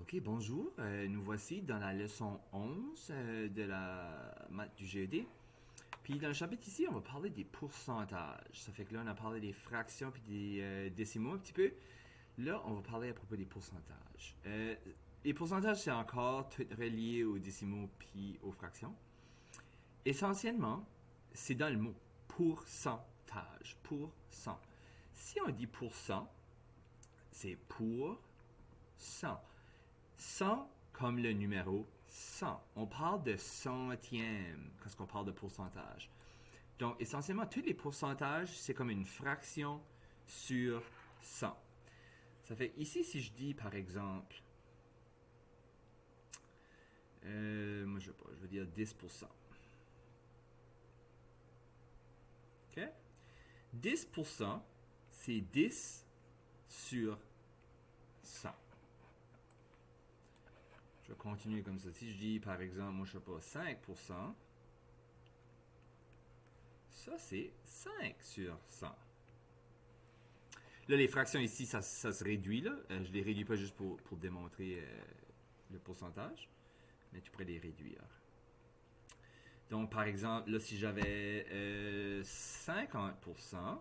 Ok, bonjour. Nous voici dans la leçon 11 de la maths du GED. Puis dans le chapitre ici, on va parler des pourcentages. Ça fait que là, on a parlé des fractions puis des décimaux un petit peu. Là, on va parler à propos des pourcentages. Les pourcentages, c'est encore tout relié aux décimaux puis aux fractions. Essentiellement, c'est dans le mot pourcentage. Pourcent. Si on dit pourcent, c'est pour 100. 100 comme le numéro 100. On parle de centièmes quand on parle de pourcentage. Donc, essentiellement, tous les pourcentages, c'est comme une fraction sur 100. Ça fait ici, si je dis par exemple, moi je sais pas, je veux dire 10%. OK? 10%, c'est 10 sur 100. Je vais continuer comme ça. Si je dis, par exemple, moi, je sais pas, 5%, ça, c'est 5 sur 100. Là, les fractions ici, ça se réduit, là. Je les réduis pas juste pour démontrer le pourcentage, mais tu pourrais les réduire. Donc, par exemple, là, si j'avais 50%,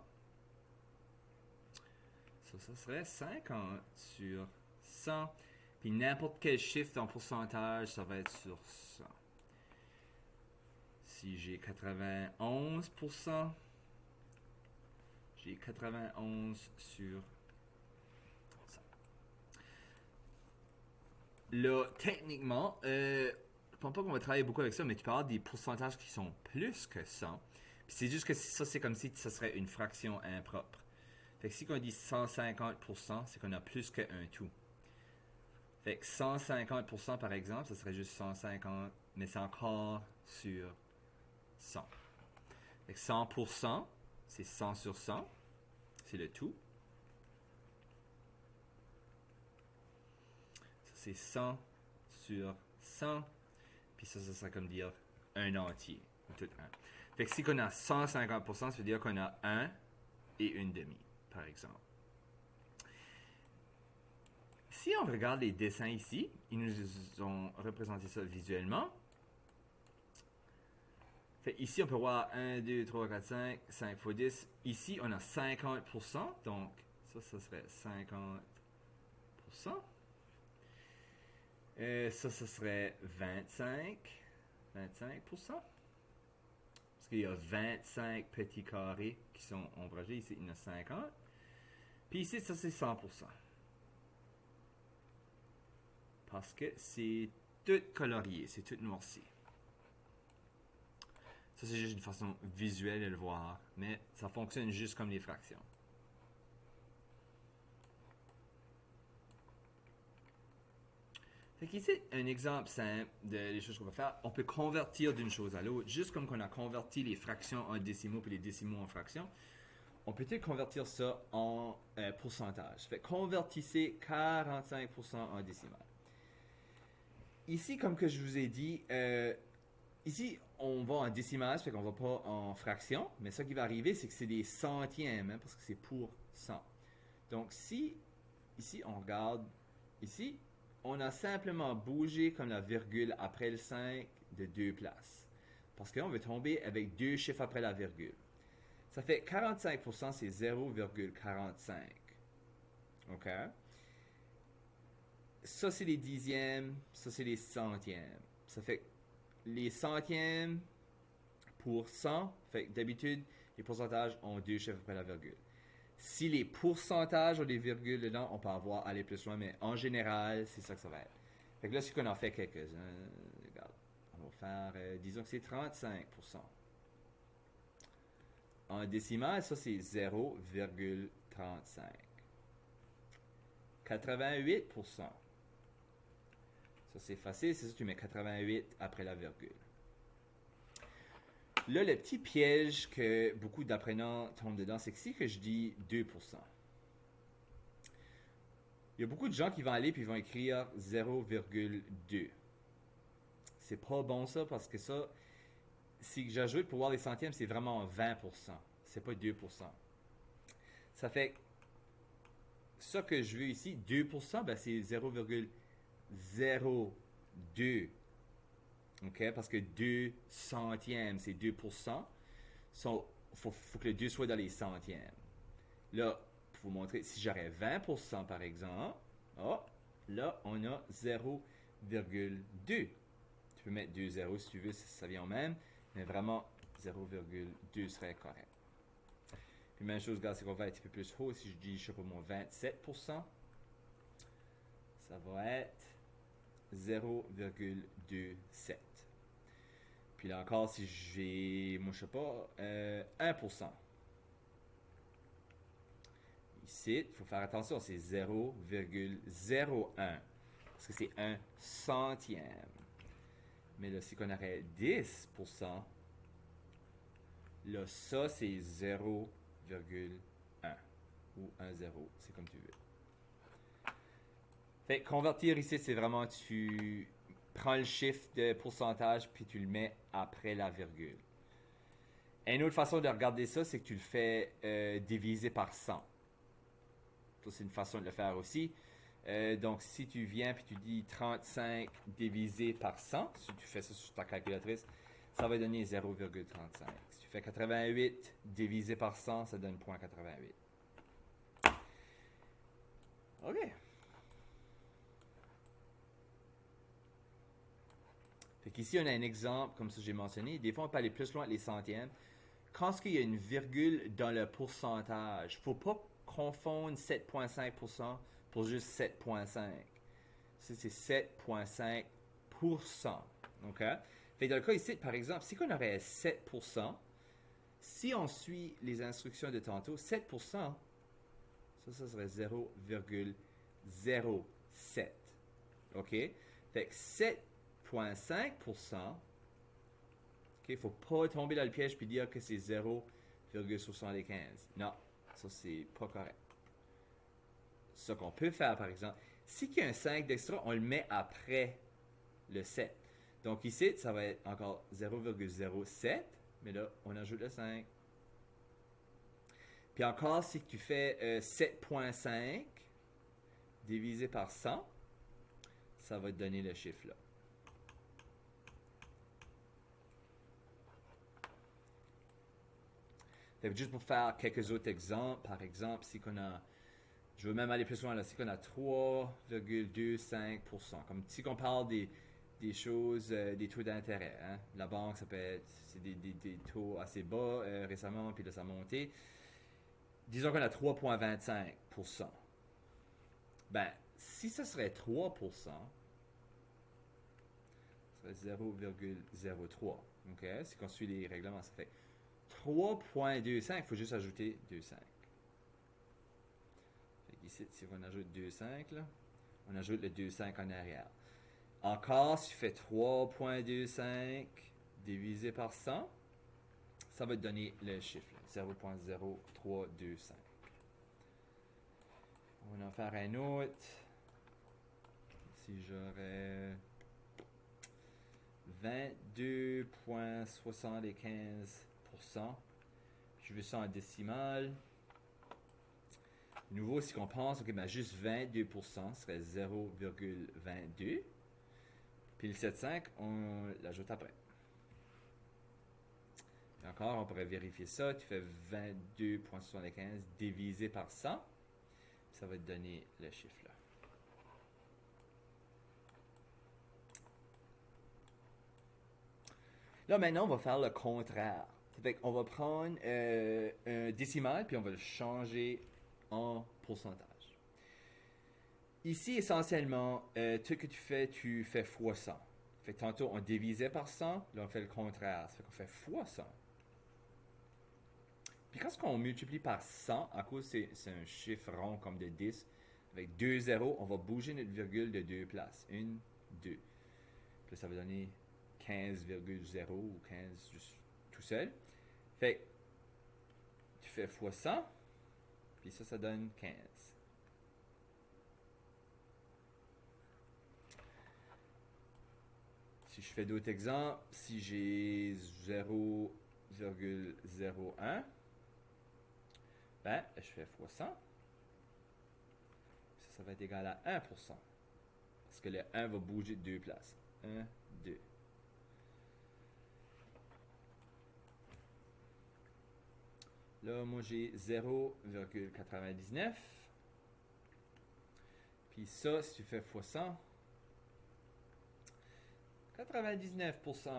ça serait 50 sur 100. Puis n'importe quel chiffre en pourcentage, ça va être sur 100. Si j'ai 91%, j'ai 91 sur 100. Là, techniquement, je pense pas qu'on va travailler beaucoup avec ça, mais tu peux avoir des pourcentages qui sont plus que 100. Puis c'est juste que ça, c'est comme si ça serait une fraction impropre. Fait que si on dit 150%, c'est qu'on a plus qu'un tout. Fait que 150% par exemple, ça serait juste 150, mais c'est encore sur 100. Fait que 100%, c'est 100 sur 100. C'est le tout. Ça, c'est 100 sur 100. Puis ça serait comme dire un entier. Tout un. Fait que si on a 150%, ça veut dire qu'on a 1 et une demi, par exemple. Si on regarde les dessins ici, ils nous ont représenté ça visuellement. Fait ici, on peut voir 1, 2, 3, 4, 5, 5 fois 10. Ici, on a 50%, donc ça serait 50%. Ça serait 25%. Parce qu'il y a 25 petits carrés qui sont ombragés. Ici, il y en a 50. Puis ici, ça, c'est 100%. Parce que c'est tout colorié, c'est tout noirci. Ça, c'est juste une façon visuelle de le voir, mais ça fonctionne juste comme les fractions. Fait qu'ici, un exemple simple des choses qu'on va faire. On peut convertir d'une chose à l'autre, juste comme qu'on a converti les fractions en décimaux puis les décimaux en fractions. On peut convertir ça en pourcentage. Fait convertissez 45% en décimal. Ici, comme que je vous ai dit, ici, on va en décimal, fait qu'on va pas en fraction, mais ce qui va arriver, c'est que c'est des centièmes, hein, parce que c'est pour 100. Donc, si, ici, on regarde, ici, on a simplement bougé comme la virgule après le 5 de 2 places. Parce qu'on veut tomber avec 2 chiffres après la virgule. Ça fait 45%, c'est 0,45. OK? Ça, c'est les dixièmes, ça, c'est les centièmes. Ça fait les centièmes pour 100, fait que d'habitude, les pourcentages ont 2 chiffres après la virgule. Si les pourcentages ont des virgules dedans, on peut aller plus loin, mais en général, c'est ça que ça va être. Fait que là, c'est qu'on en fait quelques-uns. Regarde, on va faire, disons que c'est 35%. En décimal, ça, c'est 0,35. 88%. Ça, c'est facile, c'est ça, tu mets 88 après la virgule. Là, le petit piège que beaucoup d'apprenants tombent dedans, c'est que si que je dis 2%, il y a beaucoup de gens qui vont aller puis vont écrire 0,2. C'est pas bon ça, parce que ça, si j'ajoute pour voir les centièmes, c'est vraiment 20%. C'est pas 2%. Ça fait ça que je veux ici, 2%, ben c'est 0,2 0,2. OK? Parce que 2 centièmes, c'est 2%. Faut que le 2 soit dans les centièmes. Là, pour vous montrer, si j'aurais 20% par exemple, oh, là, on a 0,2. Tu peux mettre 2 zéros si tu veux, ça vient au même, mais vraiment 0,2 serait correct. Puis même chose, regarde, c'est qu'on va être un petit peu plus haut. Si je dis, je sais pas moi, 27%, ça va être 0,27. Puis là encore, si j'ai, moi je sais pas, 1%. Ici, il faut faire attention, c'est 0,01. Parce que c'est un centième. Mais là, si on aurait 10%, là, ça, c'est 0,1 ou 1,0. C'est comme tu veux. Fait que convertir ici, c'est vraiment tu prends le chiffre de pourcentage puis tu le mets après la virgule. Et une autre façon de regarder ça, c'est que tu le fais diviser par 100. Ça, c'est une façon de le faire aussi. Donc, si tu viens et tu dis 35 divisé par 100, si tu fais ça sur ta calculatrice, ça va donner 0,35. Si tu fais 88 divisé par 100, ça donne 0,88. OK. Fait qu'ici, on a un exemple, comme ça j'ai mentionné. Des fois, on peut aller plus loin avec les centièmes. Quand il y a une virgule dans le pourcentage, il ne faut pas confondre 7,5% pour juste 7,5. Ça, c'est 7,5%. OK? Fait que dans le cas ici, par exemple, si on aurait 7%, si on suit les instructions de tantôt, 7%, ça serait 0,07. OK? Fait que 7,5%, il ne faut pas tomber dans le piège et dire que c'est 0,75. Non, ça c'est pas correct. Ce qu'on peut faire, par exemple, si il y a un 5 d'extra, on le met après le 7. Donc ici, ça va être encore 0,07, mais là, on ajoute le 5. Puis encore, si tu fais 7,5 divisé par 100, ça va te donner le chiffre là. Juste pour faire quelques autres exemples, par exemple, si on a, je veux même aller plus loin là, si on a 3,25%, comme si on parle des choses, des taux d'intérêt. Hein? La banque, ça peut être c'est des taux assez bas récemment, puis là, ça a monté. Disons qu'on a 3,25%. Ben, si ça serait 3%, ça serait 0,03. OK? Si on suit les règlements, ça fait 3,25, il faut juste ajouter 2,5. Ici, si on ajoute 2,5, là, on ajoute le 2,5 en arrière. Encore, si tu fais 3,25 divisé par 100, ça va te donner le chiffre, 0,0325. On va en faire un autre. Si j'aurais 22,75%, je veux ça en décimale. De nouveau, si on pense, ok, ben juste 22% serait 0,22. Puis le 7,5, on l'ajoute après. Et encore, on pourrait vérifier ça. Tu fais 22,75 divisé par 100. Ça va te donner le chiffre là. Là, maintenant, on va faire le contraire. Fait qu'on va prendre un décimal, puis on va le changer en pourcentage. Ici, essentiellement, tout ce que tu fais fois 100. Fait que tantôt, on divisait par 100, là, on fait le contraire. Ça fait qu'on fait fois 100. Puis quand on multiplie par 100, à cause c'est un chiffre rond comme de 10, avec 2 zéros, on va bouger notre virgule de 2 places. 1, 2. Puis là, ça va donner 15,0 ou 15 juste tout seul. Fait que tu fais fois 100, puis ça donne 15. Si je fais d'autres exemples, si j'ai 0,01, ben, je fais fois 100. Ça va être égal à 1%. Parce que le 1 va bouger de 2 places. 1, 2. Là, moi, j'ai 0,99. Puis ça, si tu fais x 100, 99%.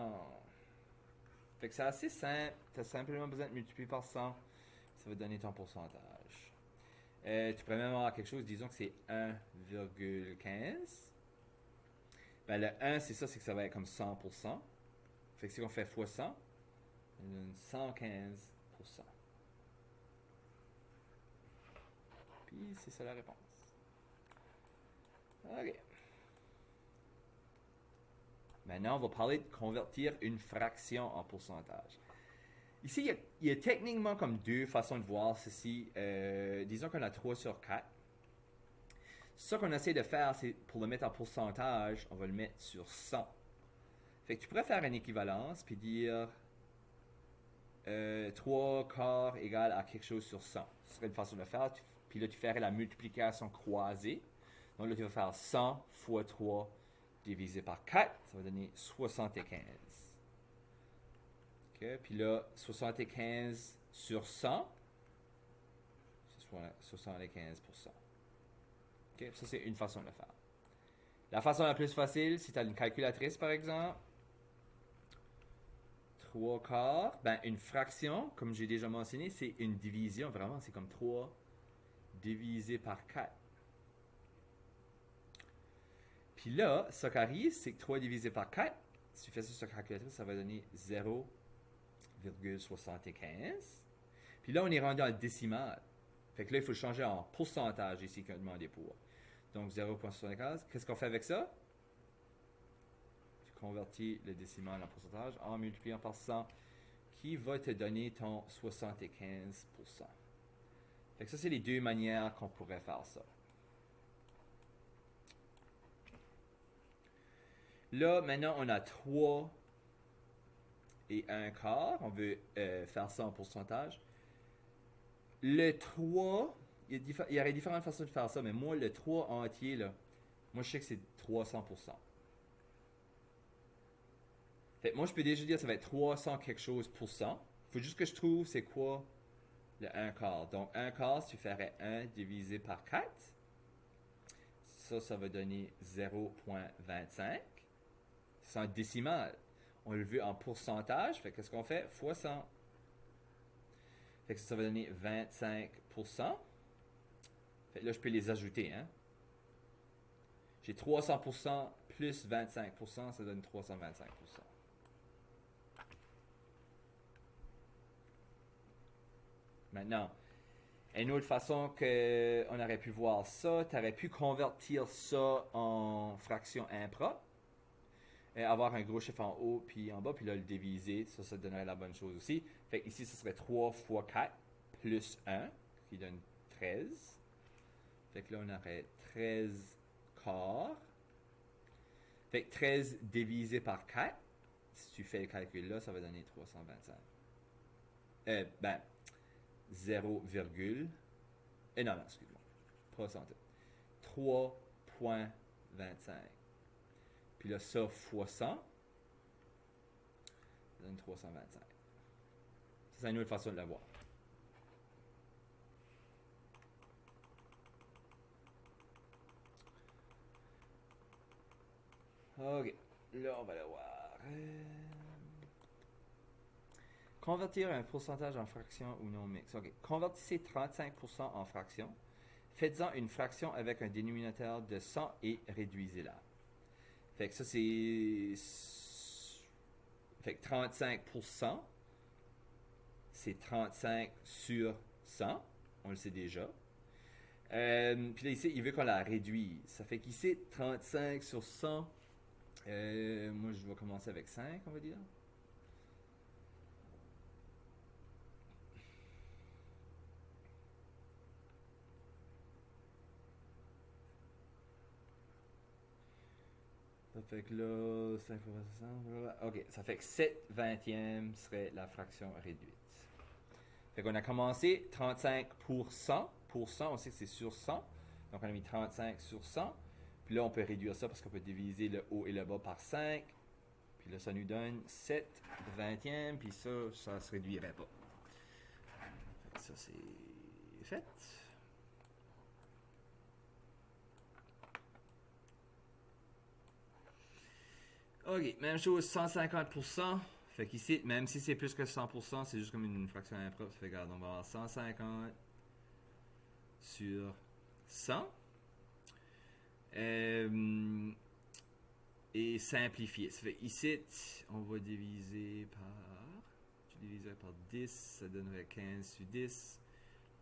Fait que c'est assez simple. Tu as simplement besoin de multiplier par 100. Ça va donner ton pourcentage. Tu pourrais même avoir quelque chose, disons que c'est 1,15. Ben, le 1, c'est ça, c'est que ça va être comme 100%. Fait que si on fait x 100, ça donne 115%. Puis c'est ça la réponse. OK. Maintenant, on va parler de convertir une fraction en pourcentage. Ici, il y a techniquement comme deux façons de voir ceci. Disons qu'on a 3 sur 4. Ce qu'on essaie de faire, c'est pour le mettre en pourcentage, on va le mettre sur 100. Fait que tu pourrais faire une équivalence puis dire 3 quarts égale à quelque chose sur 100. Ce serait une façon de le faire. Puis là, tu ferais la multiplication croisée. Donc là, tu vas faire 100 fois 3 divisé par 4. Ça va donner 75. Okay. Puis là, 75 sur 100, c'est 75%. Okay. Ça, c'est une façon de le faire. La façon la plus facile, si tu as une calculatrice, par exemple, 3 quarts, ben une fraction, comme j'ai déjà mentionné, c'est une division. Vraiment, c'est comme 3 divisé par 4. Puis là, ce qui arrive, c'est que 3 divisé par 4, si tu fais ça sur la calculatrice, ça va donner 0,75. Puis là, on est rendu en décimal. Fait que là, il faut le changer en pourcentage ici qu'on a demandé pour. Donc 0,75. Qu'est-ce qu'on fait avec ça? Tu convertis le décimal en pourcentage en multipliant par 100, qui va te donner ton 75%. Fait que ça, c'est les deux manières qu'on pourrait faire ça. Là, maintenant, on a 3 et 1 quart. On veut faire ça en pourcentage. Le 3, il y aurait différentes façons de faire ça, mais moi, le 3 entier, là, moi, je sais que c'est 300%. Fait que moi, je peux déjà dire que ça va être 300 quelque chose pour cent. Il faut juste que je trouve c'est quoi le 1 quart. Donc, 1 quart, si tu ferais 1 divisé par 4, ça va donner 0,25. C'est en décimal. On le veut en pourcentage. Fait qu'est-ce qu'on fait? Fois 100. Fait que ça va donner 25%. Fait que là, je peux les ajouter. Hein? J'ai 300% plus 25%, ça donne 325%. Maintenant, une autre façon qu'on aurait pu voir ça, tu aurais pu convertir ça en fraction impropre. Et avoir un gros chiffre en haut puis en bas, puis là le diviser, ça donnerait la bonne chose aussi. Fait que ici, ce serait 3 fois 4 plus 1, qui donne 13. Fait que là, on aurait 13 quarts. Fait que 13 divisé par 4, si tu fais le calcul là, ça va donner 325. 0, non, excuse-moi. Pas 100. 3,25. Puis là, ça fois 100, ça donne 325. C'est une autre façon de l'avoir. OK. Là, on va le voir. Convertir un pourcentage en fraction ou non mix. OK. Convertissez 35% en fraction. Faites-en une fraction avec un dénominateur de 100 et réduisez-la. Fait que ça, c'est... Fait que 35%, c'est 35 sur 100. On le sait déjà. Puis là, ici, il veut qu'on la réduise. Ça fait qu'ici, 35 sur 100. Moi, je vais commencer avec 5, on va dire. Ça fait que là, 5 fois 60, ok, ça fait que 7 vingtièmes serait la fraction réduite. Fait qu'on a commencé 35 pour 100. Pour 100, on sait que c'est sur 100. Donc on a mis 35 sur 100. Puis là, on peut réduire ça parce qu'on peut diviser le haut et le bas par 5. Puis là, ça nous donne 7 vingtièmes. Puis ça ne se réduirait pas. Ça, c'est fait. OK, même chose, 150%. Fait qu'ici, même si c'est plus que 100%, c'est juste comme une fraction impropre. Ça fait, regarde, on va avoir 150 sur 100. Et simplifier. Ça fait ici, on va diviser par... Tu diviserais par 10, ça donnerait 15 sur 10.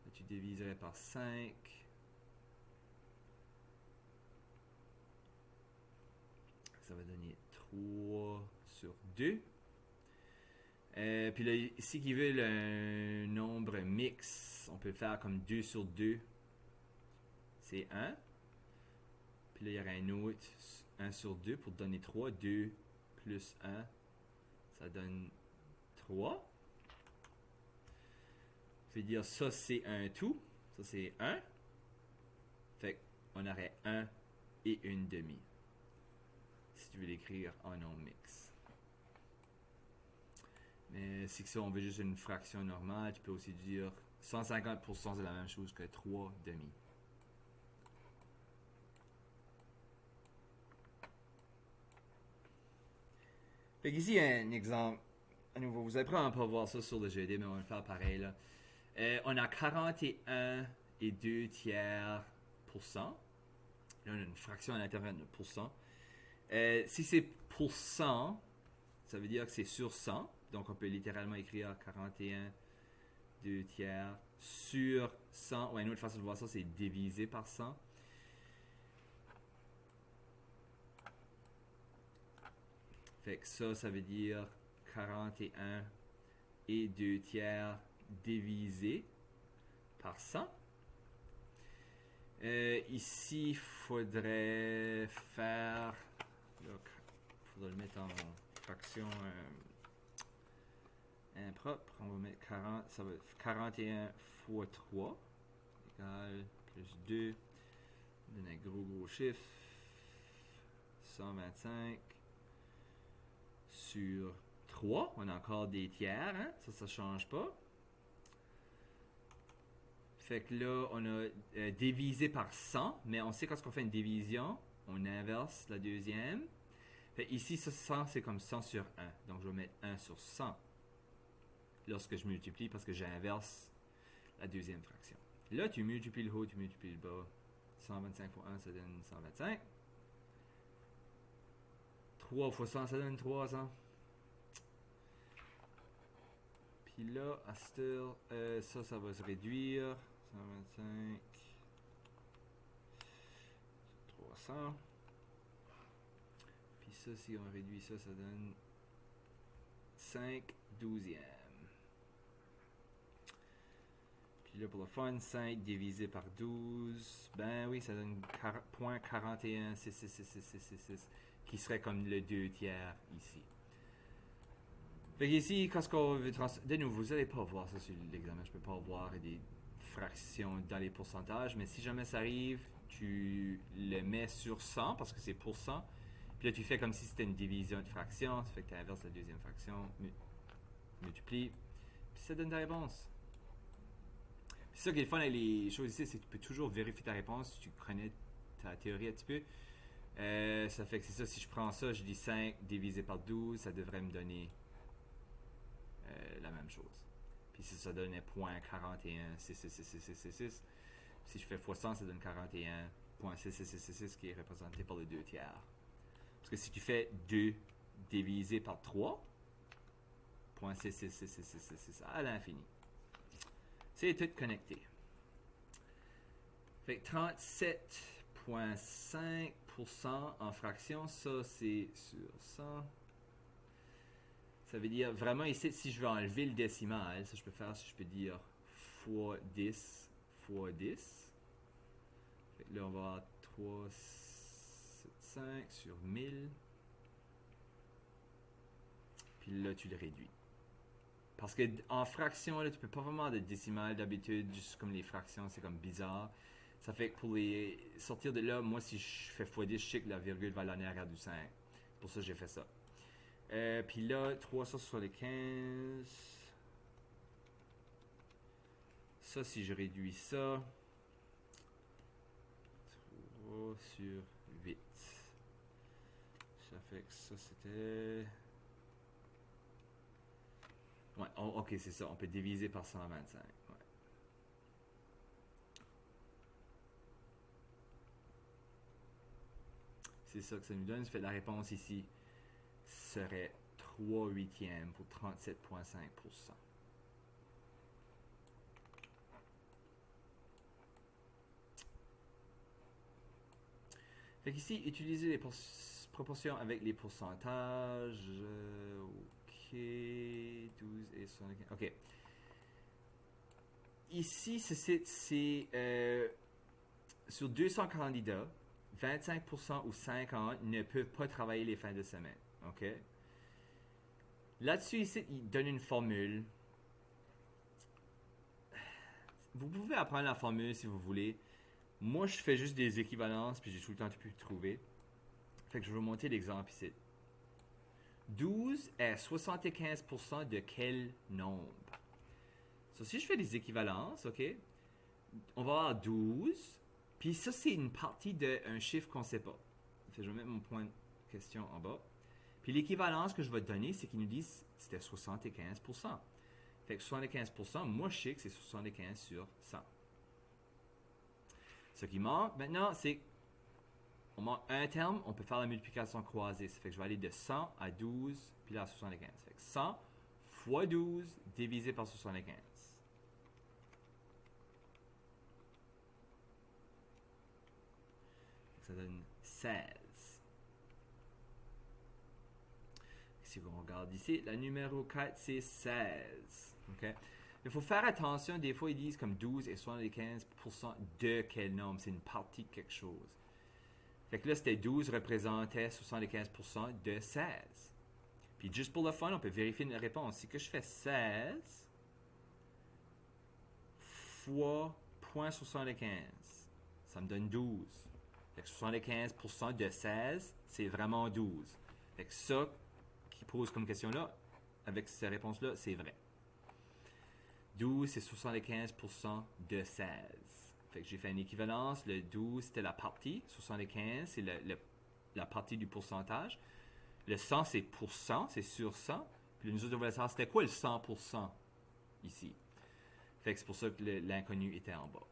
Là, tu diviserais par 5. Ça va donner 3 sur 2. Puis là, ici qui veut un nombre mix, on peut le faire comme 2 sur 2. C'est 1. Puis là, il y aura un autre 1 sur 2 pour donner 3. 2 plus 1, ça donne 3. Ça veut dire ça, c'est un tout. Ça, c'est 1. Fait qu'on aurait 1 et une demi. Si tu veux l'écrire en nombre mix. Mais si ça, on veut juste une fraction normale, tu peux aussi dire 150% c'est la même chose que 3 demi. Fait qu'ici, il y a un exemple. À nouveau, vous allez probablement pas voir ça sur le GD, mais on va le faire pareil là. On a 41 et 2 tiers pourcent. Là, on a une fraction à l'intérieur de pourcent. Si c'est pourcent, ça veut dire que c'est sur 100. Donc, on peut littéralement écrire 41 2 tiers sur 100. Ou une autre façon de voir ça, c'est divisé par 100. Fait que ça veut dire 41 et 2 tiers divisé par 100. Ici, il faudrait faire... Il faudrait le mettre en fraction impropre. On va mettre 40, ça va être 41 fois 3 égale plus 2. On donne un gros chiffre. 125 sur 3. On a encore des tiers, hein? Ça change pas. Fait que là, on a divisé par 100, mais on sait quand on fait une division, on inverse la deuxième. Fait ici, ça, 100, c'est comme 100 sur 1. Donc, je vais mettre 1 sur 100 lorsque je multiplie parce que j'inverse la deuxième fraction. Là, tu multiplies le haut, tu multiplies le bas. 125 fois 1, ça donne 125. 3 fois 100, ça donne 300. Puis là, à ça va se réduire. 125. 300. Puis ça, si on réduit ça, ça donne 5 douzièmes. Puis là, pour le fun, 5 divisé par 12. Ben oui, ça donne 0.41666666, qui serait comme le 2 tiers ici. Fait qu'ici, quand on veut de nouveau, vous n'allez pas voir ça sur l'examen. Je ne peux pas voir des fractions dans les pourcentages, mais si jamais ça arrive, tu le mets sur 100 parce que c'est pourcent. Puis là, tu fais comme si c'était une division de fraction. Ça fait que tu inverses la deuxième fraction, multiplie, puis ça donne ta réponse. Puis ça qui est le fun avec les choses ici, c'est que tu peux toujours vérifier ta réponse si tu connais ta théorie un petit peu. Ça fait que c'est ça, si je prends ça, je dis 5 divisé par 12, ça devrait me donner la même chose. Puis si ça donne 0.41666666, si je fais x 100, ça donne 41.66666 qui est représenté par le 2 tiers. Parce que si tu fais 2 divisé par 3, 0.66666 à l'infini. C'est tout connecté. Fait que 37,5% en fraction, ça c'est sur 100. Ça veut dire vraiment ici, si je veux enlever le décimal, ça je peux faire, si je peux dire fois 10 fois 10. Fait que là on va avoir 375 sur 1000. Puis là tu le réduis. Parce que en fraction, là, tu peux pas vraiment de décimal d'habitude, juste comme les fractions, c'est comme bizarre. Ça fait que pour les sortir de là, moi, si je fais x10, je sais que la virgule va aller en arrière du 5. Pour ça, j'ai fait ça. Puis là, 375. Ça, si je réduis ça, 3 sur 8. Ça fait que ça, c'était... Ouais, ok, c'est ça. On peut diviser par 125. Ouais. C'est ça que ça nous donne. Ça fait la réponse ici serait 3 huitièmes pour 37,5%. Fait qu'ici, utiliser les proportions avec les pourcentages. Ok, 12 et 75. Ok. Ici, c'est sur 200 candidats, 25% ou 50 ne peuvent pas travailler les fins de semaine. OK? Là-dessus, ici, il donne une formule. Vous pouvez apprendre la formule si vous voulez. Moi, je fais juste des équivalences, puis j'ai tout le temps pu trouver. Fait que je vais vous montrer l'exemple ici. 12 est 75% de quel nombre? So, si je fais des équivalences, OK? On va avoir 12. Puis ça, c'est une partie d'un chiffre qu'on ne sait pas. Fait que je vais mettre mon point de question en bas. Puis l'équivalence que je vais te donner, c'est qu'ils nous disent que c'était 75%. Fait que 75%, moi je sais que c'est 75 sur 100. Ce qui manque maintenant, c'est on manque un terme, on peut faire la multiplication croisée. Ça fait que je vais aller de 100 à 12, puis là à 75. Fait que 100 fois 12 divisé par 75. Ça donne 16. Si on regarde ici, la numéro 4, c'est 16. Okay? Il faut faire attention, des fois ils disent comme 12 et 75% de quel nombre, c'est une partie de quelque chose. Fait que là, c'était 12 représentait 75% de 16. Puis juste pour le fun, on peut vérifier la réponse. Si que je fais 16 fois 0.75, ça me donne 12. Fait que 75% de 16, c'est vraiment 12. Fait que ça qui pose comme question là, avec ces réponses-là, c'est vrai. 12, c'est 75% de 16. Fait que j'ai fait une équivalence. Le 12, c'était la partie. 75, c'est la partie du pourcentage. Le 100, c'est pour 100, c'est sur 100. Puis nous autres, on voulait savoir, c'était quoi le 100% ici? Fait que c'est pour ça que l'inconnu était en bas.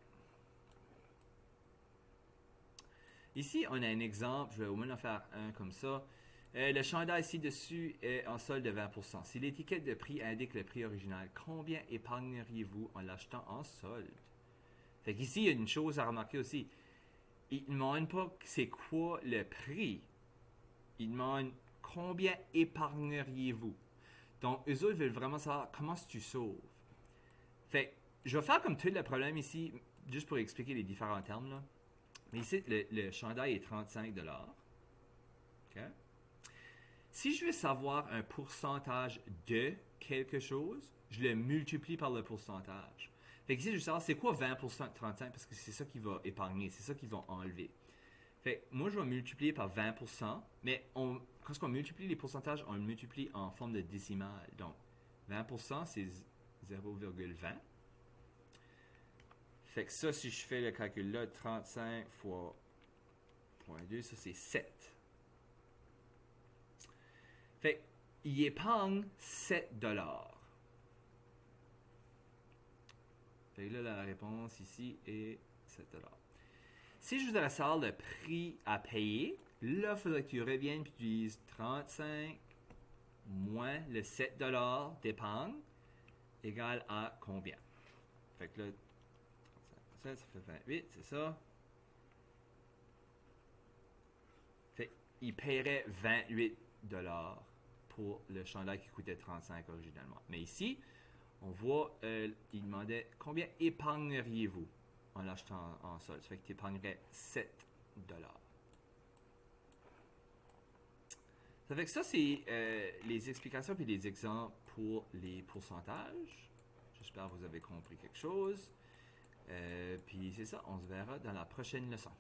Ici, on a un exemple. Je vais au moins en faire un comme ça. Le chandail ci-dessus est en solde de 20%. Si l'étiquette de prix indique le prix original, combien épargneriez-vous en l'achetant en solde? Fait qu'ici, il y a une chose à remarquer aussi. Ils ne demandent pas c'est quoi le prix. Ils demandent combien épargneriez-vous. Donc, eux autres veulent vraiment savoir comment tu sauves. Fait je vais faire comme tout le problème ici, juste pour expliquer les différents termes. Là. Mais ici, le chandail est 35$. Okay? Si je veux savoir un pourcentage de quelque chose, je le multiplie par le pourcentage. Fait que ici, je veux savoir c'est quoi 20% de 35 parce que c'est ça qui va épargner, c'est ça qu'ils vont enlever. Fait que moi, je vais multiplier par 20%, mais quand on multiplie les pourcentages, on le multiplie en forme de décimale. Donc, 20%, c'est 0,20. Fait que ça, si je fais le calcul là, 35 fois 0,2, ça c'est 7. Fait qu'il épargne 7$. Fait que là, la réponse ici est 7$. Si je voudrais savoir le prix à payer, là, il faudrait que tu reviennes et que tu dises 35 moins le 7$ d'épargne égale à combien? Fait que là, 35, ça fait 28, c'est ça. Fait qu'il paierait 28$ pour le chandail qui coûtait 35 originalement. Mais ici, on voit, il demandait combien épargneriez-vous en l'achetant en solde. Ça fait que tu épargnerais 7$. Ça fait que ça, c'est les explications et les exemples pour les pourcentages. J'espère que vous avez compris quelque chose. Puis c'est ça, on se verra dans la prochaine leçon.